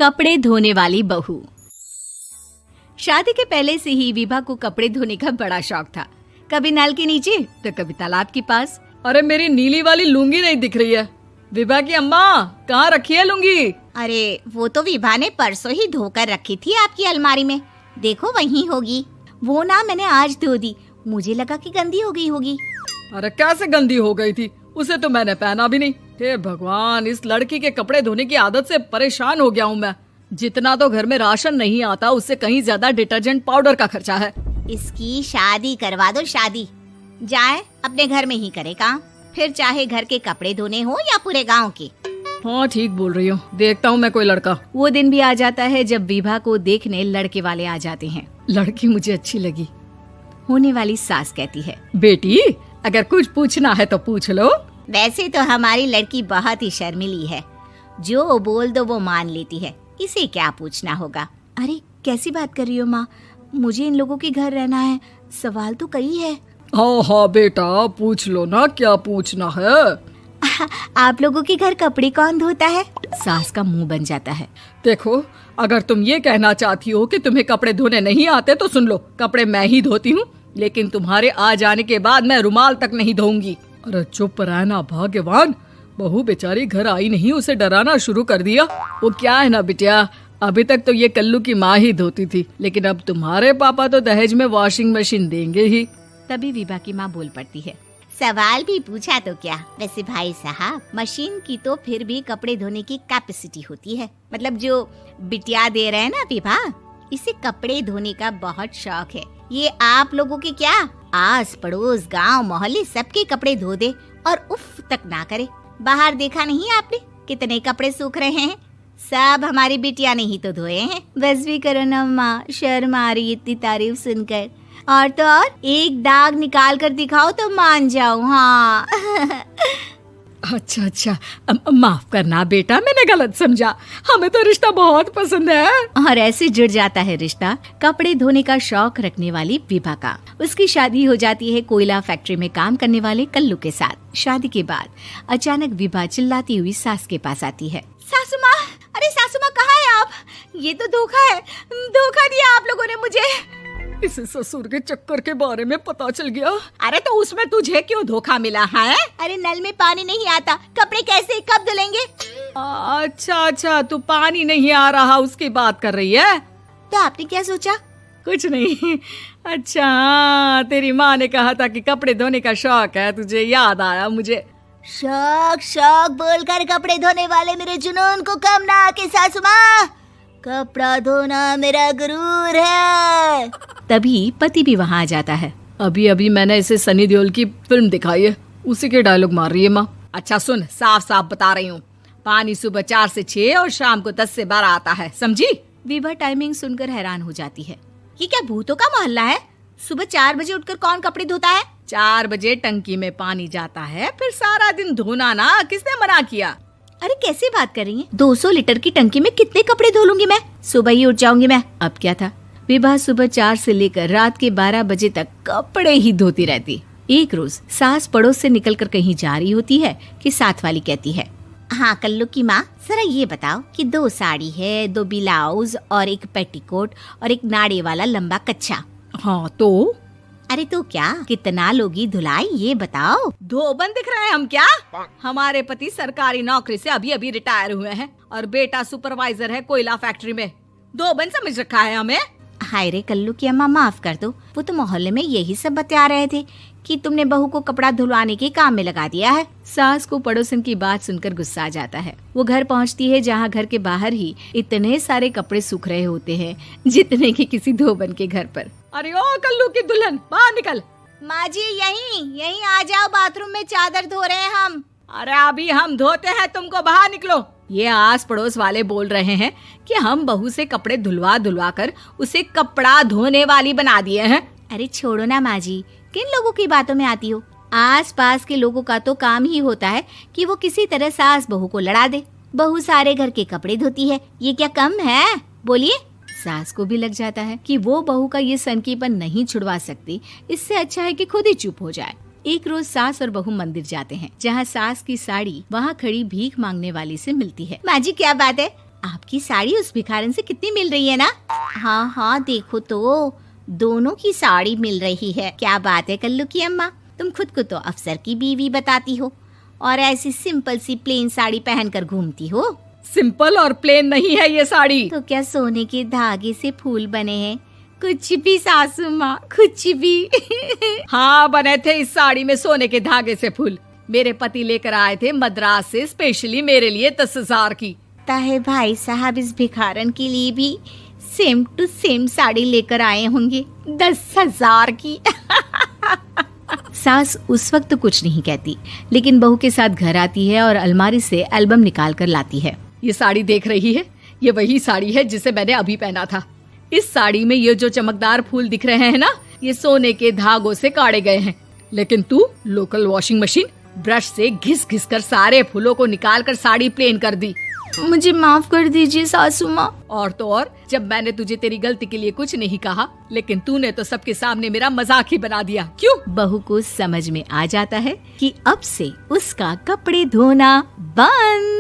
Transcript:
कपड़े धोने वाली बहू। शादी के पहले से ही विभा को कपड़े धोने का बड़ा शौक था। कभी नल के नीचे तो कभी तालाब के पास। अरे मेरी नीली वाली लुंगी नहीं दिख रही है। विभा की अम्मा, कहाँ रखी है लुंगी? अरे वो तो विभा ने परसों ही धोकर रखी थी आपकी अलमारी में, देखो वहीं होगी। वो ना मैंने आज धो दी, मुझे लगा कि गंदी हो गई होगी। अरे कैसे गंदी हो गई थी? उसे तो मैंने पहना भी नहीं। हे भगवान, इस लड़की के कपड़े धोने की आदत से परेशान हो गया हूँ मैं। जितना तो घर में राशन नहीं आता, उससे कहीं ज्यादा डिटर्जेंट पाउडर का खर्चा है। इसकी शादी करवा दो, शादी जाए अपने घर में ही करे काम, फिर चाहे घर के कपड़े धोने हो या पूरे गांव के। हाँ ठीक बोल रही हूँ, देखता हूँ मैं कोई लड़का। वो दिन भी आ जाता है जब विभा को देखने लड़के वाले आ जाते हैं। लड़की मुझे अच्छी लगी। होने वाली सास कहती है, बेटी अगर कुछ पूछना है तो पूछ लो। वैसे तो हमारी लड़की बहुत ही शर्मीली है, जो बोल दो वो मान लेती है, इसे क्या पूछना होगा। अरे कैसी बात कर रही हो माँ, मुझे इन लोगों के घर रहना है, सवाल तो कई है। हाँ हाँ बेटा, पूछ लो ना, क्या पूछना है। आप लोगों के घर कपड़े कौन धोता है? सास का मुंह बन जाता है। देखो, अगर तुम ये कहना चाहती हो कि तुम्हें कपड़े धोने नहीं आते तो सुन लो, कपड़े मैं ही धोती हूँ, लेकिन तुम्हारे आ जाने के बाद मैं रुमाल तक नहीं धोऊंगी। अरे चुप रहना भाग्यवान, बहू बेचारी घर आई नहीं, उसे डराना शुरू कर दिया। वो क्या है ना बिटिया, अभी तक तो ये कल्लू की माँ ही धोती थी, लेकिन अब तुम्हारे पापा तो दहेज में वॉशिंग मशीन देंगे ही। तभी विभा की माँ बोल पड़ती है, सवाल भी पूछा तो क्या। वैसे भाई साहब, मशीन की तो फिर भी कपड़े धोने की कैपेसिटी होती है। मतलब जो बिटिया दे रहे हैं ना विभा, इसे कपड़े धोने का बहुत शौक है। ये आप लोगों के क्या, आस पड़ोस गांव मोहल्ले सबके कपड़े धो दे और उफ तक ना करे। बाहर देखा नहीं आपने कितने कपड़े सूख रहे हैं? सब हमारी बिटिया ने ही तो धोए हैं। बस भी करो ना माँ, शर्म आ रही इतनी तारीफ सुनकर। और तो और एक दाग निकाल कर दिखाओ तो मान जाऊं। हाँ अच्छा, माफ करना बेटा, मैंने गलत समझा। हमें तो रिश्ता बहुत पसंद है। और ऐसे जुड़ जाता है रिश्ता कपड़े धोने का शौक रखने वाली विभा का। उसकी शादी हो जाती है कोयला फैक्ट्री में काम करने वाले कल्लू के साथ। शादी के बाद अचानक विभा चिल्लाती हुई सास के पास आती है। सासू माँ, अरे सासू माँ कहाँ है आप? ये तो धोखा है, धोखा दिया आप लोगों ने मुझे। इसे ससुर के चक्कर के बारे में पता चल गया। अरे तो उसमें तुझे क्यों धोखा मिला है? अरे नल में पानी नहीं आता, कपड़े कैसे कब धुलेंगे? अच्छा, तू पानी नहीं आ रहा उसकी बात कर रही है। तो आपने क्या सोचा? कुछ नहीं। अच्छा, तेरी माँ ने कहा था कि कपड़े धोने का शौक है तुझे, याद आया मुझे। शौक बोलकर कपड़े धोने वाले मेरे जुनून को कम ना आके सासू माँ, कपड़ा धोना मेरा गुरूर है। तभी पति भी वहाँ आ जाता है। अभी मैंने इसे सनी देओल की फिल्म दिखाई है, उसी के डायलॉग मार रही है माँ। अच्छा सुन, साफ साफ बता रही हूँ, पानी सुबह 4 से 6 और शाम को 10 से 12 आता है, समझी? विभा टाइमिंग सुनकर हैरान हो जाती है। ये क्या भूतों का मोहल्ला है? सुबह 4 बजे उठकर कौन कपड़े धोता है? 4 बजे टंकी में पानी जाता है, फिर सारा दिन धोना ना, किसने मना किया? अरे कैसी बात कर रही हैं? 200 लीटर की टंकी में कितने कपड़े धो लूंगी मैं? सुबह ही उठ जाऊंगी मैं। अब क्या था, विभा सुबह 4 से लेकर रात के 12 बजे तक कपड़े ही धोती रहती। एक रोज सास पड़ोस से निकलकर कहीं जा रही होती है कि साथ वाली कहती है, हाँ कल्लू की माँ, जरा ये बताओ कि 2 साड़ी है, 2 ब्लाउज और एक पेटीकोट और एक नाड़े वाला लंबा कच्छा। हाँ तो? अरे तो क्या, कितना लोगी धुलाई ये बताओ। धोबन दिख रहे हैं हम क्या? हमारे पति सरकारी नौकरी से अभी रिटायर हुए हैं और बेटा सुपरवाइजर है कोयला फैक्ट्री में। धोबन समझ रखा है हमें? हाय रे कल्लू की अम्मा, माफ कर दो, वो तो मोहल्ले में यही सब बता रहे थे कि तुमने बहू को कपड़ा धुलवाने के काम में लगा दिया है। सास को पड़ोसन की बात सुनकर गुस्सा आ जाता है। वो घर पहुंचती है जहां घर के बाहर ही इतने सारे कपड़े सूख रहे होते हैं जितने कि किसी धोबन के घर पर। अरे ओ कल्लू की दुल्हन, बाहर निकल। माँ जी यहीं आ जाओ, बाथरूम में चादर धो रहे हैं हम। अरे अभी हम धोते हैं, तुमको बाहर निकलो। ये आस पड़ोस वाले बोल रहे हैं कि हम बहू से कपड़े धुलवा कर उसे कपड़ा धोने वाली बना दिए हैं। अरे छोड़ो ना माँ जी, किन लोगों की बातों में आती हो? आस पास के लोगों का तो काम ही होता है कि वो किसी तरह सास बहू को लड़ा दे। बहू सारे घर के कपड़े धोती है, ये क्या कम है? बोलिए। सास को भी लग जाता है कि वो बहू का ये सनकीपन नहीं छुड़वा सकती, इससे अच्छा है कि खुद ही चुप हो जाए। एक रोज सास और बहू मंदिर जाते हैं, जहाँ सास की साड़ी वहाँ खड़ी भीख मांगने वाली से मिलती है। माँ जी क्या बात है, आपकी साड़ी उस भिखारन से कितनी मिल रही है ना? हाँ हाँ, देखो तो दोनों की साड़ी मिल रही है। क्या बात है कल्लू की अम्मा, तुम खुद को तो अफसर की बीवी बताती हो और ऐसी सिंपल सी प्लेन साड़ी पहनकर घूमती हो। सिंपल और प्लेन नहीं है ये साड़ी। तो क्या सोने के धागे से फूल बने हैं? कुछ भी सासू माँ, कुछ भी। हाँ, बने थे इस साड़ी में सोने के धागे से फूल। मेरे पति लेकर आए थे मद्रास से स्पेशली मेरे लिए 10,000 की। ताहे भाई साहब इस भिखारन के लिए भी सेम टू सेम साड़ी लेकर आए होंगे 10,000 की। सास उस वक्त कुछ नहीं कहती, लेकिन बहू के साथ घर आती है और अलमारी से एल्बम निकाल कर लाती है। ये साड़ी देख रही है, ये वही साड़ी है जिसे मैंने अभी पहना था। इस साड़ी में ये जो चमकदार फूल दिख रहे हैं ना, ये सोने के धागों से काढ़े गए हैं। लेकिन तू लोकल वॉशिंग मशीन ब्रश से घिस घिस कर सारे फूलों को निकाल कर साड़ी प्लेन कर दी। मुझे माफ कर दीजिए सासू माँ। और तो और, जब मैंने तुझे तेरी गलती के लिए कुछ नहीं कहा, लेकिन तूने तो सबके सामने मेरा मजाक ही बना दिया। क्यों? बहू को समझ में आ जाता है कि अब से उसका कपड़े धोना बंद।